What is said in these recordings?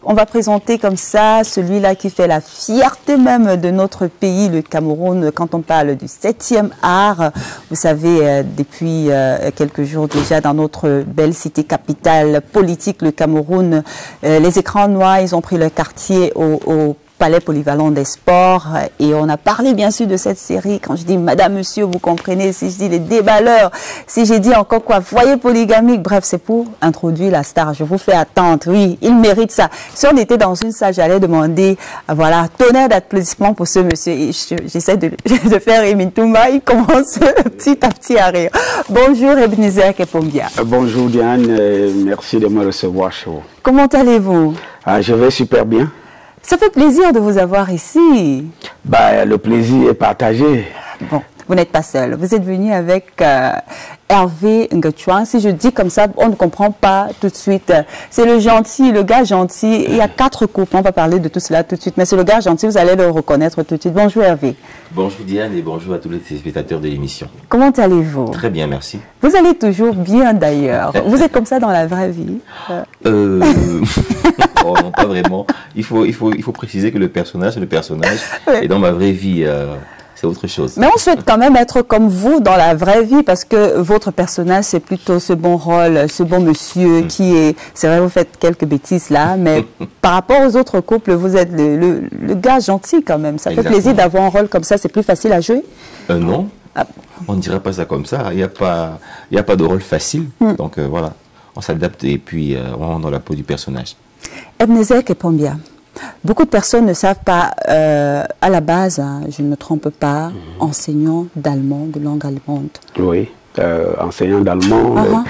On va présenter comme ça celui-là qui fait la fierté même de notre pays, le Cameroun, quand on parle du 7e art. Vous savez, depuis quelques jours déjà, dans notre belle cité capitale politique, le Cameroun, les écrans noirs, ils ont pris le quartier au Palais Polyvalent des Sports, et on a parlé bien sûr de cette série. Quand je dis madame, monsieur, vous comprenez, si je dis les déballeurs, si j'ai dit encore quoi, foyer polygamique, bref, c'est pour introduire la star. Je vous fais attendre, oui, il mérite ça. Si on était dans une salle, j'allais demander, voilà, tonnerre d'applaudissements pour ce monsieur, et j'essaie de faire Emin Toumba, il commence petit à petit à rire. Bonjour Ebenezer Kepombia. Bonjour Diane, merci de me recevoir chez vous. Comment allez-vous? Je vais super bien. Ça fait plaisir de vous avoir ici. Le plaisir est partagé. Bon, vous n'êtes pas seul. Vous êtes venu avec Hervé Ngechouan. Si je dis comme ça, on ne comprend pas tout de suite. C'est le gentil, le gars gentil. Il y a 4 couples. On va parler de tout cela tout de suite. Mais c'est le gars gentil, vous allez le reconnaître tout de suite. Bonjour Hervé. Bonjour Diane et bonjour à tous les téléspectateurs de l'émission. Comment allez-vous? Très bien, merci. Vous allez toujours bien d'ailleurs. Vous êtes comme ça dans la vraie vie? Oh, non, pas vraiment. Il faut préciser que le personnage, c'est le personnage. Oui. Et dans ma vraie vie, c'est autre chose. Mais on souhaite quand même être comme vous dans la vraie vie, parce que votre personnage, c'est plutôt ce bon rôle, ce bon monsieur qui est... C'est vrai, vous faites quelques bêtises là, mais par rapport aux autres couples, vous êtes le gars gentil quand même. Ça fait plaisir d'avoir un rôle comme ça. C'est plus facile à jouer? Non, on ne dirait pas ça comme ça. Il n'y a pas de rôle facile. Donc voilà, on s'adapte et puis on rentre dans la peau du personnage. Ebenezer Kepombia, beaucoup de personnes ne savent pas, à la base, hein, je ne me trompe pas, enseignant d'allemand, de langue allemande. Oui, enseignant d'allemand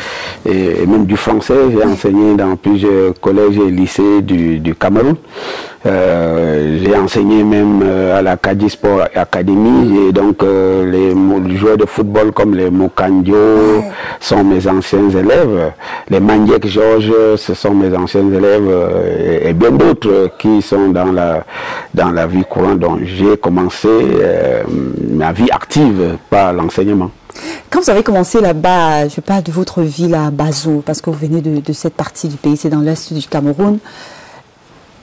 et même du français. J'ai enseigné dans plusieurs collèges et lycées du Cameroun. J'ai enseigné même à la Kadi Sport Academy, et donc les joueurs de football comme les Mokandio sont mes anciens élèves, les Maniek Georges, ce sont mes anciens élèves, et bien d'autres qui sont dans la vie courante. Donc j'ai commencé ma vie active par l'enseignement. Quand vous avez commencé là-bas, je parle de votre ville à Bazou, parce que vous venez de cette partie du pays, c'est dans l'est du Cameroun.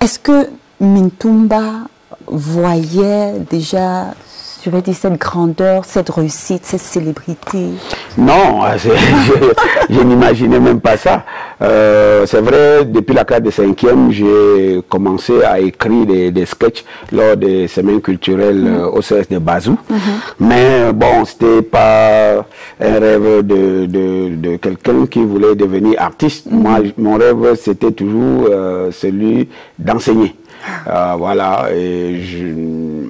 Est-ce que Mintumba voyait déjà, je vais dire, cette grandeur, cette réussite, cette célébrité? Non, je n'imaginais même pas ça. C'est vrai, depuis la classe de 5e, j'ai commencé à écrire des sketchs lors des semaines culturelles au CS de Bazou. Mais bon, c'était pas un rêve de quelqu'un qui voulait devenir artiste. Moi, mon rêve, c'était toujours celui d'enseigner. Voilà, et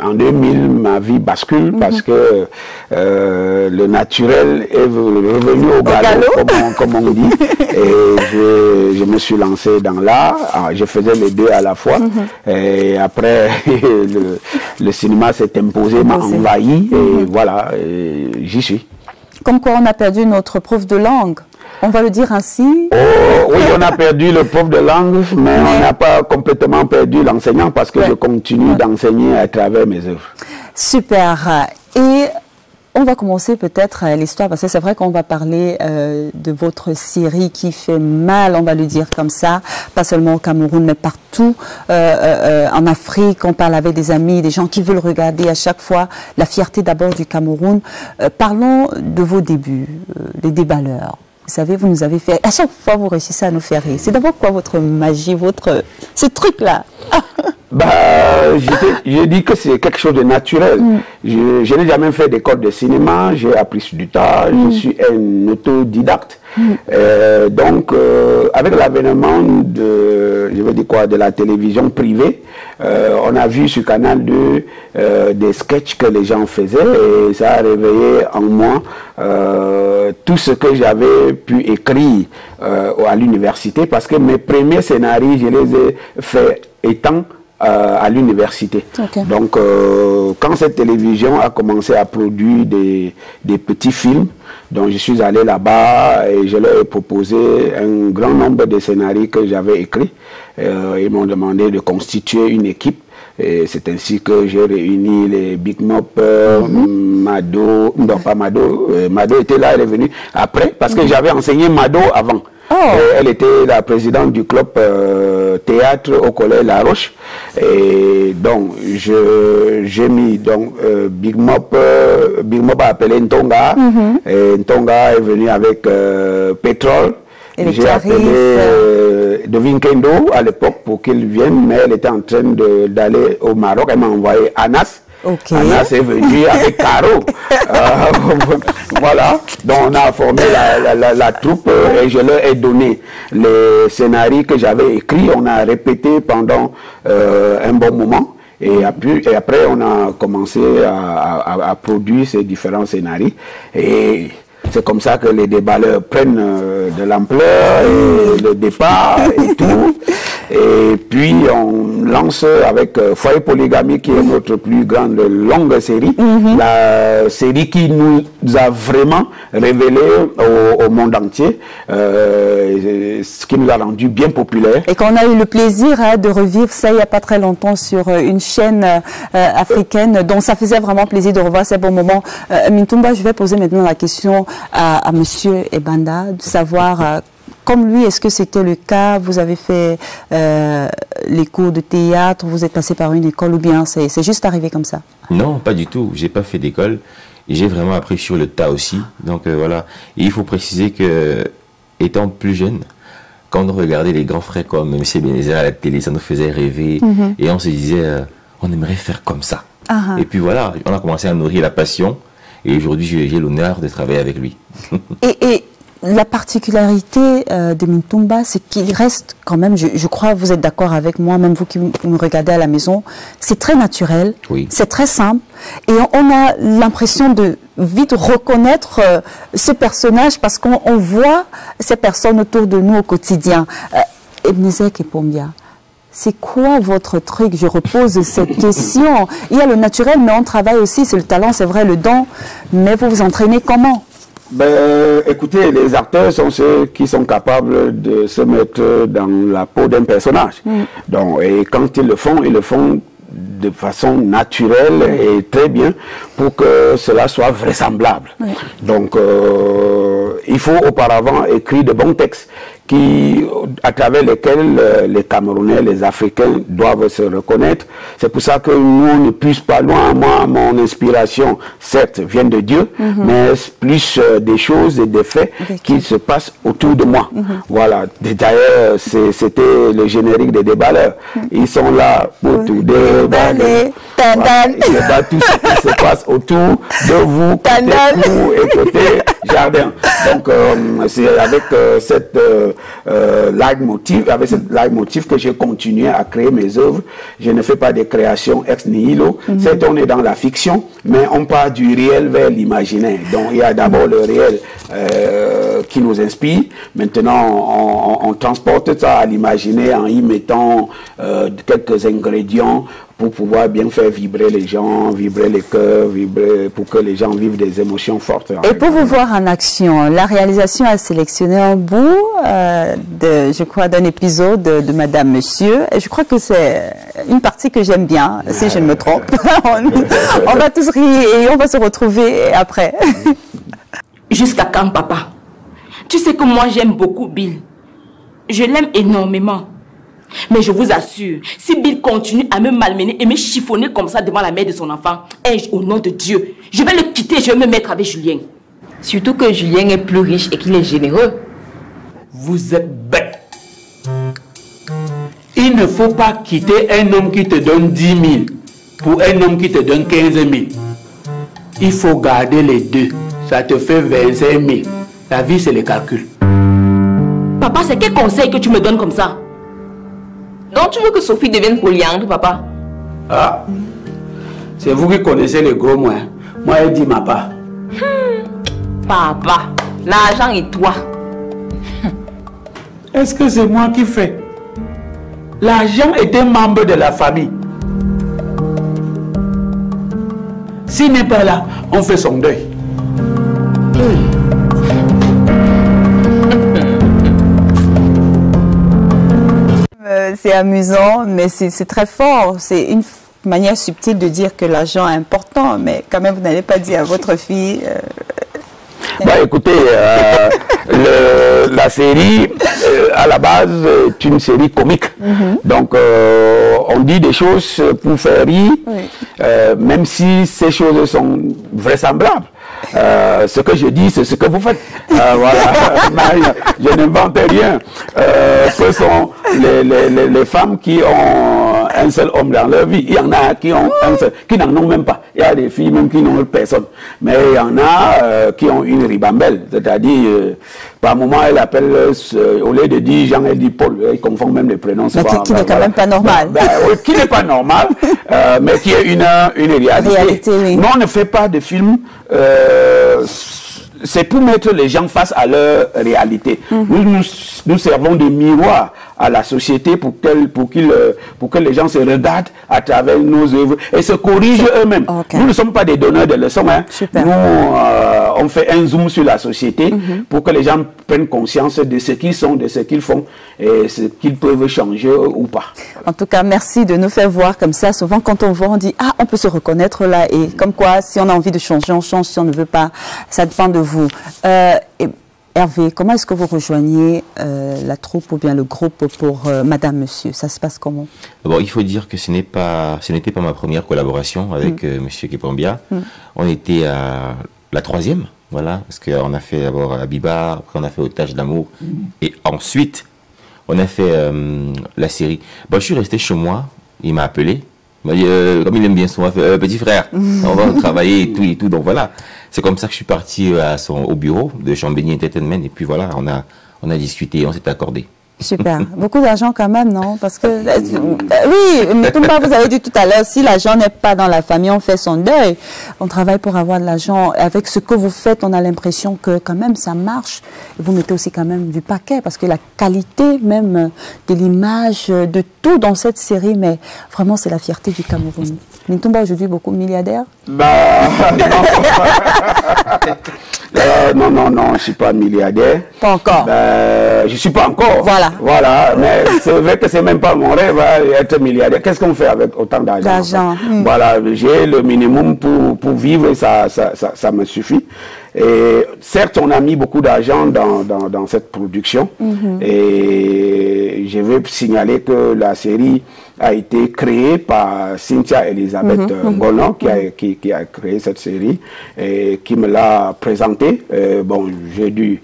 en 2000, ma vie bascule parce que le naturel est revenu au galop, comme on dit, et je me suis lancé dans l'art. Je faisais les deux à la fois, et après le cinéma s'est imposé, m'a envahi, et voilà, j'y suis. Comme quoi on a perdu notre prof de langue. On va le dire ainsi. Oui, on a perdu le prof de langue, mais on n'a pas complètement perdu l'enseignant, parce que je continue d'enseigner à travers mes œuvres. Super. Et on va commencer peut-être l'histoire, parce que c'est vrai qu'on va parler de votre série qui fait mal, on va le dire comme ça, pas seulement au Cameroun, mais partout en Afrique. On parle avec des amis, des gens qui veulent regarder à chaque fois la fierté d'abord du Cameroun. Parlons de vos débuts, les déballeurs. Vous savez, vous nous avez fait... À chaque fois, vous réussissez à nous faire rire. C'est d'abord quoi votre magie, ce truc-là? Je dis que c'est quelque chose de naturel. Je n'ai jamais fait d'école de cinéma, j'ai appris sur du tas, je suis un autodidacte. Donc, avec l'avènement de la télévision privée, on a vu sur Canal 2 des sketchs que les gens faisaient, et ça a réveillé en moi tout ce que j'avais pu écrire à l'université, parce que mes premiers scénarios, je les ai faits étant à l'université. Donc, quand cette télévision a commencé à produire des petits films, donc je suis allé là-bas et je leur ai proposé un grand nombre de scénarios que j'avais écrits. Ils m'ont demandé de constituer une équipe. Et c'est ainsi que j'ai réuni les Big Moppers, Mado, non pas Mado, Mado était là, elle est venue après, parce que j'avais enseigné Mado avant. Elle était la présidente du club théâtre au collège La Roche. Et donc, j'ai mis donc Big Mop a appelé Ntonga. Et Ntonga est venu avec Pétrole. J'ai appelé Devin Kendo à l'époque pour qu'il vienne, mais elle était en train d'aller au Maroc. Elle m'a envoyé Anas. Okay. Anas est venu avec Caro. Voilà. Donc on a formé la troupe et je leur ai donné les scénarios que j'avais écrits. On a répété pendant un bon moment. Et après, on a commencé à produire ces différents scénarios. Et c'est comme ça que les déballeurs prennent de l'ampleur et le départ et tout. Et puis on lance avec Foyer Polygamie, qui est notre plus grande longue série, la série qui nous a vraiment révélé au monde entier, ce qui nous a rendu bien populaire. Et qu'on a eu le plaisir de revivre ça il n'y a pas très longtemps sur une chaîne africaine, donc ça faisait vraiment plaisir de revoir ces bons moments. Mintumba, je vais poser maintenant la question à Monsieur Ebanda, de savoir, comme lui, est-ce que c'était le cas? Vous avez fait les cours de théâtre, vous êtes passé par une école, ou bien c'est juste arrivé comme ça? Non, pas du tout. J'ai pas fait d'école. J'ai vraiment appris sur le tas aussi. Donc voilà. Et il faut préciser que, étant plus jeune, quand on regardait les grands frères comme M. Bénézer à la télé, ça nous faisait rêver. Et on se disait, on aimerait faire comme ça. Et puis voilà, on a commencé à nourrir la passion. Et aujourd'hui, j'ai l'honneur de travailler avec lui. Et la particularité de Mintumba, c'est qu'il reste quand même, je crois, vous êtes d'accord avec moi, même vous qui me regardez à la maison, c'est très naturel, c'est très simple, et on a l'impression de vite reconnaître ce personnage parce qu'on voit ces personnes autour de nous au quotidien. Ebenezer Kepombia, c'est quoi votre truc? Je repose cette question. Il y a le naturel, mais on travaille aussi, c'est le talent, c'est vrai, le don, mais vous vous entraînez comment? Ben, écoutez, les acteurs sont ceux qui sont capables de se mettre dans la peau d'un personnage. Donc, et quand ils le font de façon naturelle et très bien pour que cela soit vraisemblable. Donc, il faut auparavant écrire de bons textes à travers lesquels les Camerounais, les Africains doivent se reconnaître. C'est pour ça que nous, on ne puisse pas loin. Moi, mon inspiration, certes, vient de Dieu, mais plus des choses et des faits qui se passent autour de moi. Voilà. D'ailleurs, c'était le générique des déballeurs. Ils sont là pour tout déballer. Voilà. Ils débattent tout ce qui se passe autour de vous, côté cour et côté jardin. Donc, c'est avec cette leitmotiv que j'ai continué à créer mes œuvres. Je ne fais pas des créations ex nihilo. Certes, on est dans la fiction, mais on part du réel vers l'imaginaire. Donc, il y a d'abord le réel qui nous inspire. Maintenant, on transporte ça à l'imaginaire en y mettant quelques ingrédients pour pouvoir bien faire vibrer les gens, vibrer les cœurs, pour que les gens vivent des émotions fortes. Et pour vous voir en action, la réalisation a sélectionné un bout, je crois, d'un épisode de Madame Monsieur. Et je crois que c'est une partie que j'aime bien, si je ne me trompe. On va tous rire et on va se retrouver après. Jusqu'à quand, papa? Tu sais que moi, j'aime beaucoup Bill. Je l'aime énormément. Mais je vous assure, si Bill continue à me malmener et me chiffonner comme ça devant la mère de son enfant, au nom de Dieu, je vais le quitter et je vais me mettre avec Julien. Surtout que Julien est plus riche et qu'il est généreux. Vous êtes bête. Il ne faut pas quitter un homme qui te donne 10 000 pour un homme qui te donne 15 000. Il faut garder les deux. Ça te fait 25 000. La vie, c'est les calculs. Papa, c'est quel conseil que tu me donnes comme ça? Donc tu veux que Sophie devienne polyandre, papa? Ah, c'est vous qui connaissez les gros mots. Moi, elle dit ma part. Papa, l'argent est toi. Est-ce que c'est moi qui fais? L'argent est un membre de la famille. S'il n'est pas là, on fait son deuil. C'est amusant, mais c'est très fort. C'est une manière subtile de dire que l'argent est important, mais quand même, vous n'allez pas dire à votre fille... Bah, écoutez, la série, à la base, est une série comique. Donc, on dit des choses pour faire rire, même si ces choses sont vraisemblables. Ce que je dis, c'est ce que vous faites. Voilà. Je n'invente rien. Ce sont les femmes qui ont un seul homme dans leur vie. Il y en a qui ont un seul, qui n'en ont même pas. Il y a des filles même qui n'ont personne. Mais il y en a qui ont une ribambelle. C'est-à-dire, par moment, elle appelle, au lieu de dire Jean, elle dit Paul. Ils confondent même les prénoms. Mais qui n'est quand même pas normal. Oui, qui n'est pas normal, mais qui est une réalité. Oui. Nous, on ne fait pas de films. C'est pour mettre les gens face à leur réalité. Nous servons de miroir à la société pour que les gens se regardent à travers nos œuvres et se corrigent eux-mêmes. Nous ne sommes pas des donneurs de leçons. Hein. Nous, on fait un zoom sur la société pour que les gens prennent conscience de ce qu'ils sont, de ce qu'ils font et ce qu'ils peuvent changer ou pas. En tout cas, merci de nous faire voir comme ça. Souvent, quand on voit, on dit « Ah, on peut se reconnaître là ». Et comme quoi, si on a envie de changer, on change. Si on ne veut pas, ça dépend de vous. Hervé, comment est-ce que vous rejoignez la troupe ou bien le groupe pour Madame Monsieur? Ça se passe comment? Bon, il faut dire que ce n'était pas ma première collaboration avec Monsieur Kepambia. On était à la 3e, voilà, parce qu'on a fait d'abord Abiba, après on a fait Otage d'amour, et ensuite on a fait la série. Bon, je suis resté chez moi, il m'a appelé. Il m'a dit, comme il aime bien souvent, petit frère, on va travailler et tout. Donc voilà, c'est comme ça que je suis parti au bureau de Chambéry Entertainment. Et puis voilà, on a discuté, on s'est accordé. Super. Beaucoup d'argent quand même, non? Parce que, oui, mais comme vous avez dit tout à l'heure, si l'argent n'est pas dans la famille, on fait son deuil. On travaille pour avoir de l'argent. Avec ce que vous faites, on a l'impression que quand même ça marche. Et vous mettez aussi quand même du paquet parce que la qualité même de l'image, de tout dans cette série, mais vraiment c'est la fierté du Cameroun. Nintumba aujourd'hui beaucoup milliardaire? Non, je ne suis pas milliardaire. Pas encore. Je ne suis pas encore. Voilà. Mais c'est vrai que ce n'est même pas mon rêve d'être milliardaire. Qu'est-ce qu'on fait avec autant d'argent? Voilà, j'ai le minimum pour vivre et ça me suffit. Et certes, on a mis beaucoup d'argent dans cette production. Et je veux signaler que la série a été créée par Cynthia Elisabeth Ngolon, qui a créé cette série et qui me l'a présentée. Bon, j'ai dû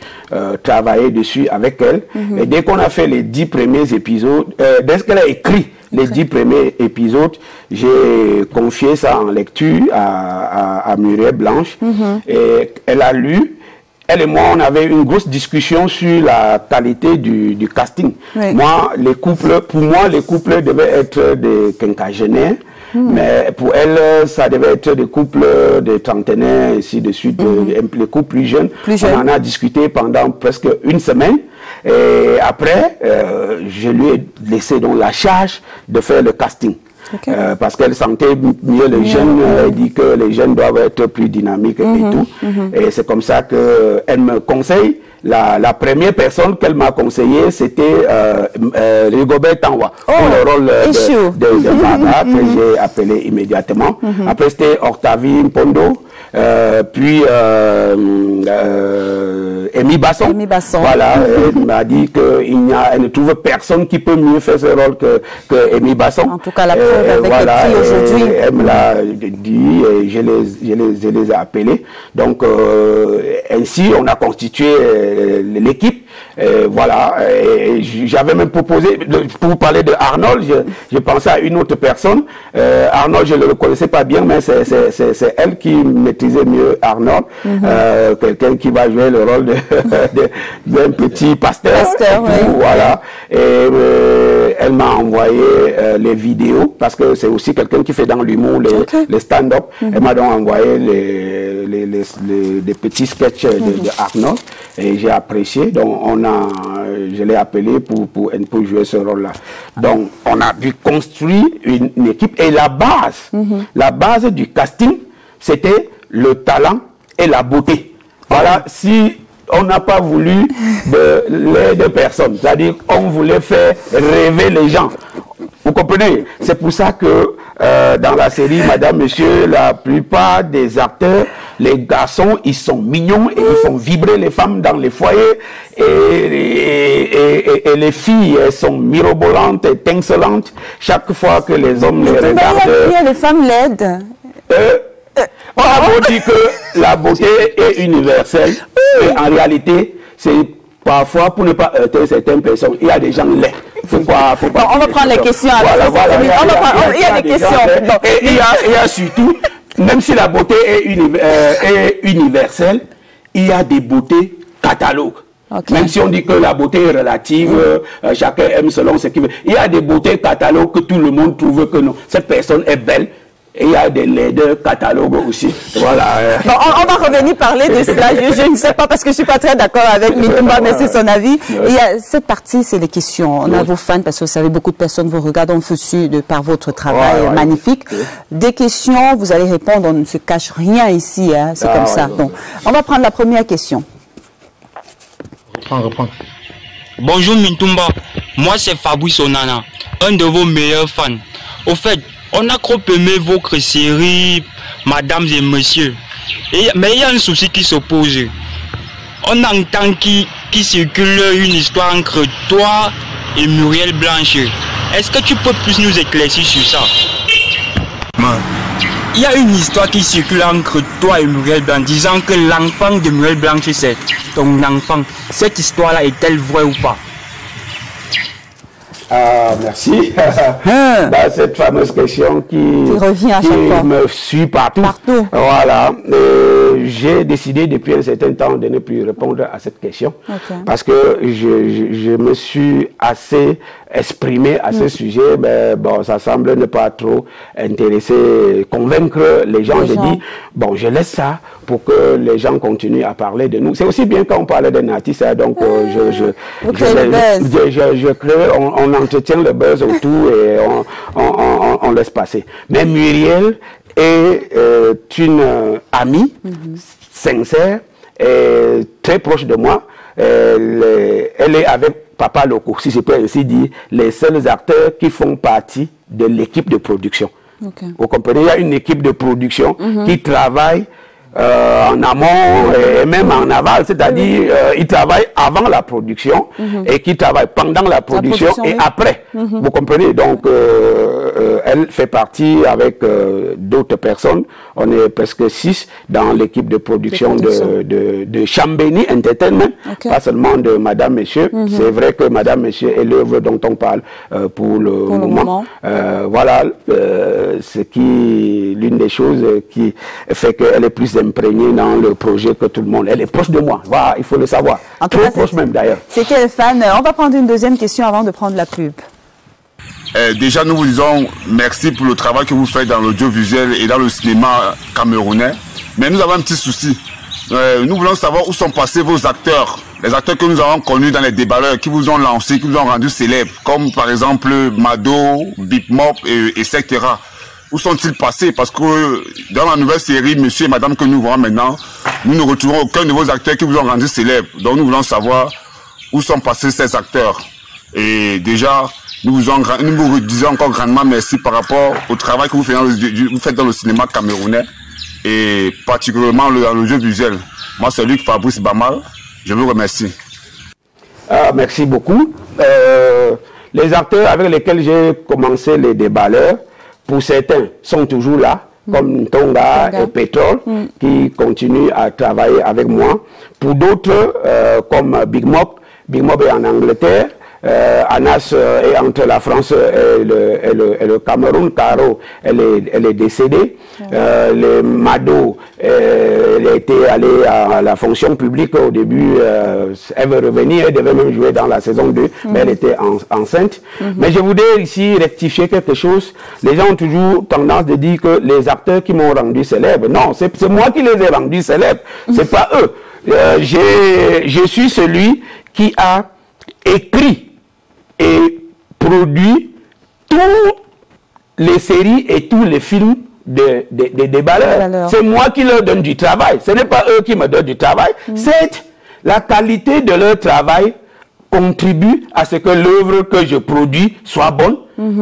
travailler dessus avec elle. Et dès qu'on a fait les 10 premiers épisodes, dès qu'elle a écrit les 10 premiers épisodes, j'ai confié ça en lecture à Muriel Blanche. Et elle a lu. Elle et moi, on avait une grosse discussion sur la qualité du casting. Pour moi, les couples devaient être des quinquagénaires. Mais pour elle, ça devait être des couples de trentenaires, ainsi de suite, les couples plus jeunes. On en a discuté pendant presque une semaine. Et après, je lui ai laissé donc la charge de faire le casting. Parce qu'elle sentait mieux les jeunes, elle dit que les jeunes doivent être plus dynamiques et tout. Et c'est comme ça qu'elle me conseille. La première personne qu'elle m'a conseillé, c'était Rigobert Tanwa, pour le rôle de Baba, que j'ai appelé immédiatement. Après, c'était Octavie Mpondo, puis Amy Basson. Voilà, elle m'a dit qu'elle ne trouve personne qui peut mieux faire ce rôle que Amy Basson. En tout cas, la preuve avec le prix aujourd'hui. Elle me l'a dit et je les ai appelés. Donc, ainsi, on a constitué l'équipe. Voilà, j'avais même proposé, pour vous parler de Arnold, je pensais à une autre personne. Arnold, je ne le connaissais pas bien, mais c'est elle qui maîtrisait mieux Arnold. Quelqu'un qui va jouer le rôle d'un petit pasteur. Voilà. Et elle m'a envoyé les vidéos, parce que c'est aussi quelqu'un qui fait dans l'humour les stand-up. Elle m'a donc envoyé les petits sketchs de Arnold, et j'ai apprécié. Donc, je l'ai appelé pour jouer ce rôle-là. Donc, on a dû construire une équipe. Et la base du casting, c'était le talent et la beauté. Voilà, si on n'a pas voulu les deux personnes, c'est-à-dire on voulait faire rêver les gens. Vous Vous comprenez? C'est pour ça que dans la série Madame, Monsieur, la plupart des acteurs, les garçons, ils sont mignons et ils font vibrer les femmes dans les foyers. Et les filles, elles sont mirobolantes, étincelantes. Chaque fois que les hommes les regardent... les femmes laides. On a beau dire que la beauté est universelle, mais en réalité, c'est parfois pour ne pas heurter certaines personnes. Il y a des gens laids. Faut pas, on va prendre les questions. Il y a des questions. Et il y a surtout, même si la beauté est universelle, il y a des beautés catalogues. Okay. Même si on dit que la beauté est relative, chacun aime selon ce qu'il veut. Il y a des beautés catalogues que tout le monde trouve que non, cette personne est belle. Et il y a des laideurs catalogues aussi. Voilà. Bon, on va revenir parler de cela. Je ne sais pas parce que je suis pas très d'accord avec Mintoumba, mais c'est son avis. Il y a cette partie, c'est les questions. On a vos fans parce que vous savez, beaucoup de personnes vous regardent en foutu de par votre travail magnifique. Des questions, vous allez répondre. On ne se cache rien ici. Hein, c'est comme ça. Donc, on va prendre la première question. Reprends. Bonjour Mintoumba. Moi c'est Fabrice Onana, un de vos meilleurs fans. Au fait, on a trop aimé votre série, Mesdames et Messieurs. Mais il y a un souci qui se pose. On entend qui circule une histoire entre toi et Muriel Blanche. Est-ce que tu peux plus nous éclaircir sur ça? Il y a une histoire qui circule entre toi et Muriel Blanche, disant que l'enfant de Muriel Blanche c'est ton enfant. Cette histoire-là est-elle vraie ou pas? Ah, merci. Cette fameuse question qui revient à chaque fois. Me suit partout. Voilà. J'ai décidé depuis un certain temps de ne plus répondre à cette question. Parce que je me suis assez exprimé à ce sujet. Mais bon, ça semble ne pas trop intéresser, convaincre les gens. J'ai dit, bon, je laisse ça pour que les gens continuent à parler de nous. C'est aussi bien quand on parle d'un artiste. Donc, on entretient le buzz autour et on laisse passer. Mais Muriel est une amie sincère et très proche de moi. Elle est avec Papa Loco, si je peux ainsi dire, les seuls acteurs qui font partie de l'équipe de production. Vous comprenez, il y a une équipe de production qui travaille en amont et même en aval, c'est-à-dire ils travaillent avant la production et qui travaillent pendant la production et après. Vous comprenez? Donc elle fait partie avec d'autres personnes. On est presque 6 dans l'équipe de production de Chambéni Entertainment, pas seulement de Madame, Monsieur. C'est vrai que Madame, Monsieur est l'œuvre dont on parle pour le moment. Voilà l'une des choses qui fait qu'elle est plus imprégnée dans le projet que tout le monde. Elle est proche de moi. Voilà, il faut le savoir. Trop proche même d'ailleurs. C'est quel fan? On va prendre une deuxième question avant de prendre la pub. Déjà, nous vous disons merci pour le travail que vous faites dans l'audiovisuel et dans le cinéma camerounais. Mais nous avons un petit souci. Nous voulons savoir où sont passés vos acteurs. Les acteurs que nous avons connus dans les déballeurs, qui vous ont lancé, qui vous ont rendu célèbres, comme par exemple Mado, Bip Mop, etc. Où sont-ils passés? Parce que dans la nouvelle série Monsieur et Madame que nous voyons maintenant, nous ne retrouvons aucun de vos acteurs qui vous ont rendu célèbres. Donc nous voulons savoir où sont passés ces acteurs. Et déjà, nous vous disons encore grandement merci par rapport au travail que vous faites dans le cinéma camerounais et particulièrement dans le jeu visuel. Moi, c'est Luc Fabrice Bamal. Je vous remercie. Merci beaucoup. Les acteurs avec lesquels j'ai commencé les déballeurs, pour certains, sont toujours là, comme Tonga et Pétrole, qui continuent à travailler avec moi. Pour d'autres, comme Big Mop est en Angleterre, Anas est entre la France et le Cameroun. Caro, elle est décédée. Le Mado, elle était allée à la fonction publique au début. Elle veut revenir, elle devait même jouer dans la saison 2, mais elle était enceinte. Mais je voudrais ici rectifier quelque chose. Les gens ont toujours tendance de dire que les acteurs qui m'ont rendu célèbre. Non, c'est moi qui les ai rendus célèbres. C'est pas eux. Je suis celui qui a écrit et produit toutes les séries et tous les films des déballeurs. C'est moi qui leur donne du travail. Ce n'est pas eux qui me donnent du travail. C'est la qualité de leur travail contribue à ce que l'œuvre que je produis soit bonne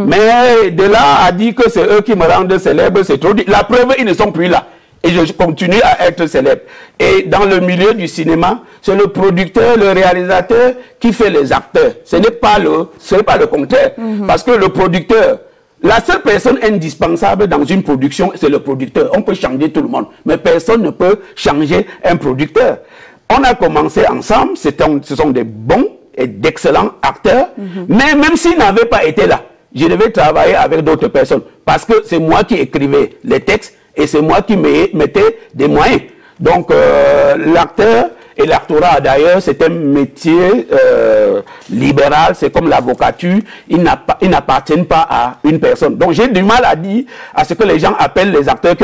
Mais de là à dire que c'est eux qui me rendent célèbre, c'est trop dit. La preuve, ils ne sont plus là. Et je continue à être célèbre. Et dans le milieu du cinéma, c'est le producteur, le réalisateur qui fait les acteurs. Ce n'est pas le contraire. Parce que le producteur, la seule personne indispensable dans une production, c'est le producteur. On peut changer tout le monde, mais personne ne peut changer un producteur. On a commencé ensemble, ce sont des bons et d'excellents acteurs, mais même s'ils n'avaient pas été là, je devais travailler avec d'autres personnes. Parce que c'est moi qui écrivais les textes, et c'est moi qui mettais des moyens. Donc, l'acteur et l'actorat, d'ailleurs, c'est un métier libéral, c'est comme l'avocature, ils n'appartiennent pas à une personne. Donc, j'ai du mal à dire à ce que les gens appellent les acteurs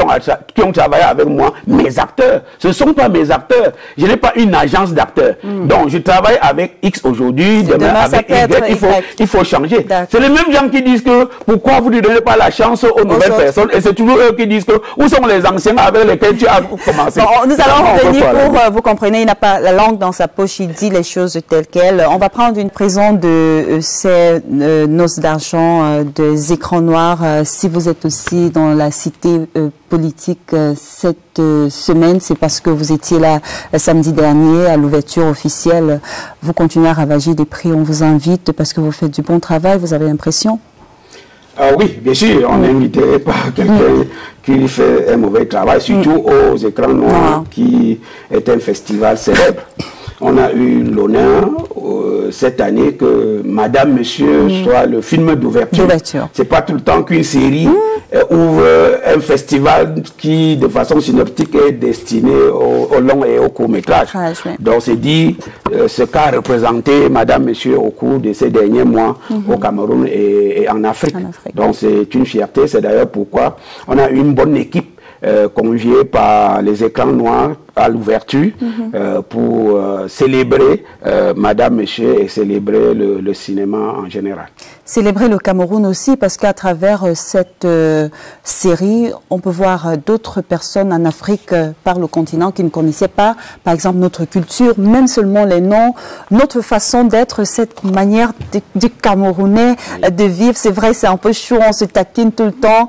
qui ont travaillé avec moi, mes acteurs. Ce ne sont pas mes acteurs. Je n'ai pas une agence d'acteurs. Donc, je travaille avec X aujourd'hui, demain avec Y, il faut changer. C'est les mêmes gens qui disent que pourquoi vous ne donnez pas la chance aux nouvelles personnes, et c'est toujours eux qui disent que où sont les anciens avec lesquels tu as commencé. Bon, nous allons revenir pour, vous comprenez, il n'a pas la langue dans sa poche, il dit les choses telles quelles. On va prendre une prison de ces noces d'argent, des écrans noirs. Si vous êtes aussi dans la cité politique cette semaine, c'est parce que vous étiez là samedi dernier à l'ouverture officielle. Vous continuez à ravager des prix, on vous invite parce que vous faites du bon travail, vous avez l'impression? Oui, bien sûr, on est invité par quelqu'un qui fait un mauvais travail, surtout aux écrans noirs, qui est un festival célèbre. On a eu l'honneur cette année que Madame, Monsieur soit le film d'ouverture. C'est pas tout le temps qu'une série ouvre un festival qui, de façon synoptique, est destiné au long et au court métrage. Donc, c'est dit ce qu'a représenté Madame, Monsieur au cours de ces derniers mois au Cameroun et en Afrique. Donc, c'est une fierté. C'est d'ailleurs pourquoi on a une bonne équipe conviée par les écrans noirs à l'ouverture pour célébrer Madame, Monsieur et célébrer le cinéma en général. Célébrer le Cameroun aussi parce qu'à travers cette série, on peut voir d'autres personnes en Afrique par le continent qui ne connaissaient pas, par exemple, notre culture, même seulement les noms, notre façon d'être, cette manière du Camerounais de vivre. C'est vrai, c'est un peu chaud, on se taquine tout le temps.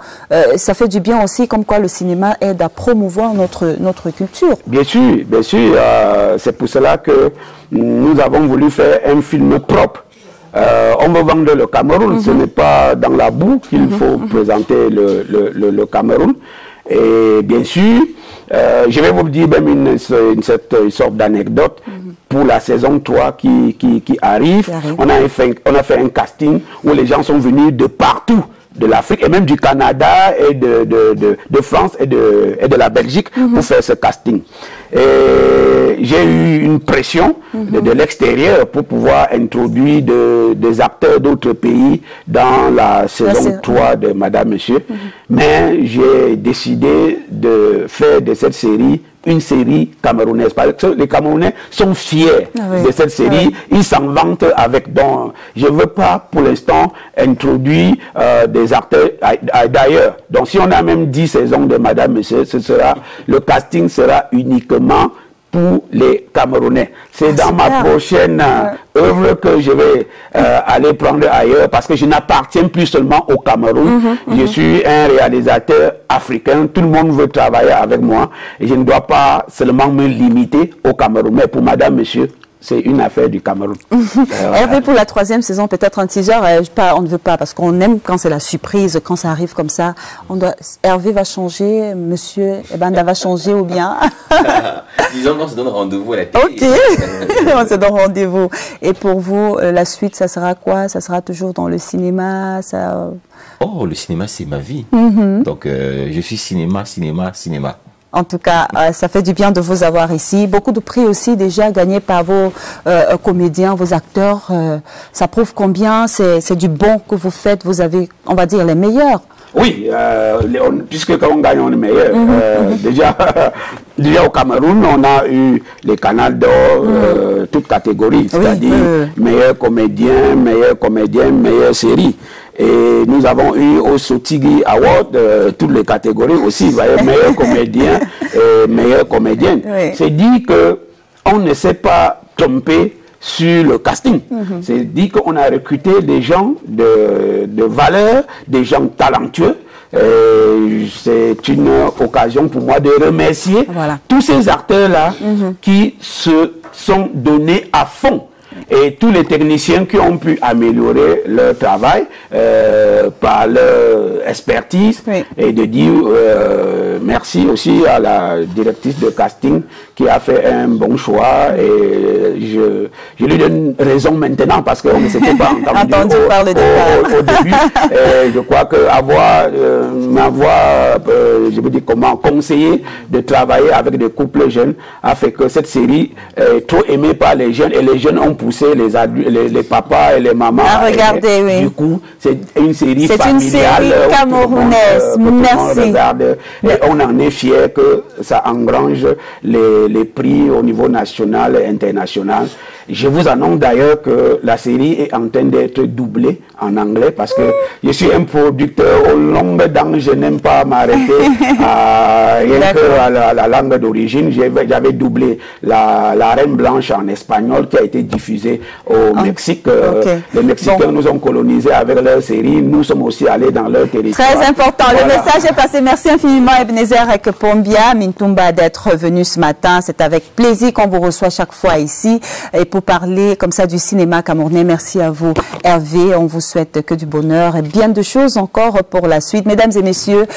Ça fait du bien aussi, comme quoi le cinéma aide à promouvoir notre culture. Bien sûr, c'est pour cela que nous avons voulu faire un film propre. On veut vendre le Cameroun, ce n'est pas dans la boue qu'il faut présenter le Cameroun. Et bien sûr, je vais vous dire même une sorte d'anecdote pour la saison 3 qui arrive. On a fait un casting où les gens sont venus de partout, de l'Afrique et même du Canada et de France et de la Belgique pour faire ce casting. Et j'ai eu une pression de l'extérieur pour pouvoir introduire des acteurs d'autres pays dans la saison 3 de Madame, Monsieur. Mais j'ai décidé de faire de cette série une série camerounaise. Parce que les Camerounais sont fiers de cette série. Ils s'en vantent avec. Donc, je ne veux pas, pour l'instant, introduire des acteurs d'ailleurs. Donc, si on a même 10 saisons de Madame, Monsieur, le casting sera uniquement pour les Camerounais. C'est dans ma prochaine œuvre que je vais aller prendre ailleurs parce que je n'appartiens plus seulement au Cameroun. Je suis un réalisateur africain. Tout le monde veut travailler avec moi et je ne dois pas seulement me limiter au Cameroun. Mais pour Madame, Monsieur, c'est une affaire du Cameroun. Hervé, pour la 3e saison, peut-être un teaser, on ne veut pas, parce qu'on aime quand c'est la surprise, quand ça arrive comme ça. Hervé va changer, Monsieur Ebanda va changer ou bien Disons qu'on se donne rendez-vous à la télé. Ok, on se donne rendez-vous. Et pour vous, la suite, ça sera quoi? Ça sera toujours dans le cinéma Oh, le cinéma, c'est ma vie. Donc, je suis cinéma. En tout cas, ça fait du bien de vous avoir ici. Beaucoup de prix aussi déjà gagnés par vos comédiens, vos acteurs. Ça prouve combien c'est du bon que vous faites. Vous avez, on va dire, les meilleurs. Oui, puisque quand on gagne, on est meilleur. Déjà au Cameroun, on a eu les Canals d'Or, toutes catégories, c'est-à-dire meilleur comédien, meilleure série. Et nous avons eu au Sotigi Award toutes les catégories aussi, vous voyez, meilleur comédien et meilleure comédienne. C'est dit que on ne s'est pas trompé sur le casting. C'est dit qu'on a recruté des gens de valeur, des gens talentueux. C'est une occasion pour moi de remercier tous ces acteurs-là qui se sont donnés à fond. Et tous les techniciens qui ont pu améliorer leur travail par leur expertise, et de dire merci aussi à la directrice de casting qui a fait un bon choix, et je lui donne raison maintenant parce qu'on ne s'était pas entendu au début. Je crois que m'avoir je veux dire comment, conseillé de travailler avec des couples jeunes a fait que cette série est trop aimée par les jeunes, et les jeunes ont poussé les papas et les mamans à regarder. Oui. Du coup, c'est une série familiale. C'est une série camerounaise. Merci. Et on en est fiers que ça engrange les prix au niveau national et international. Je vous annonce d'ailleurs que la série est en train d'être doublée en anglais parce que je suis un producteur aux longues dents. Je n'aime pas m'arrêter rien que à la langue d'origine. J'avais doublé la Reine Blanche en espagnol qui a été diffusée au Mexique. Les Mexicains nous ont colonisés avec leur série. Nous sommes aussi allés dans leur territoire. Très important. Le message est passé. Merci infiniment Ebenezer Ekpombia Mintumba d'être venu ce matin. C'est avec plaisir qu'on vous reçoit chaque fois ici. Et pour parler comme ça du cinéma camerounais, merci à vous Hervé. On vous souhaite que du bonheur et bien de choses encore pour la suite. Mesdames et messieurs,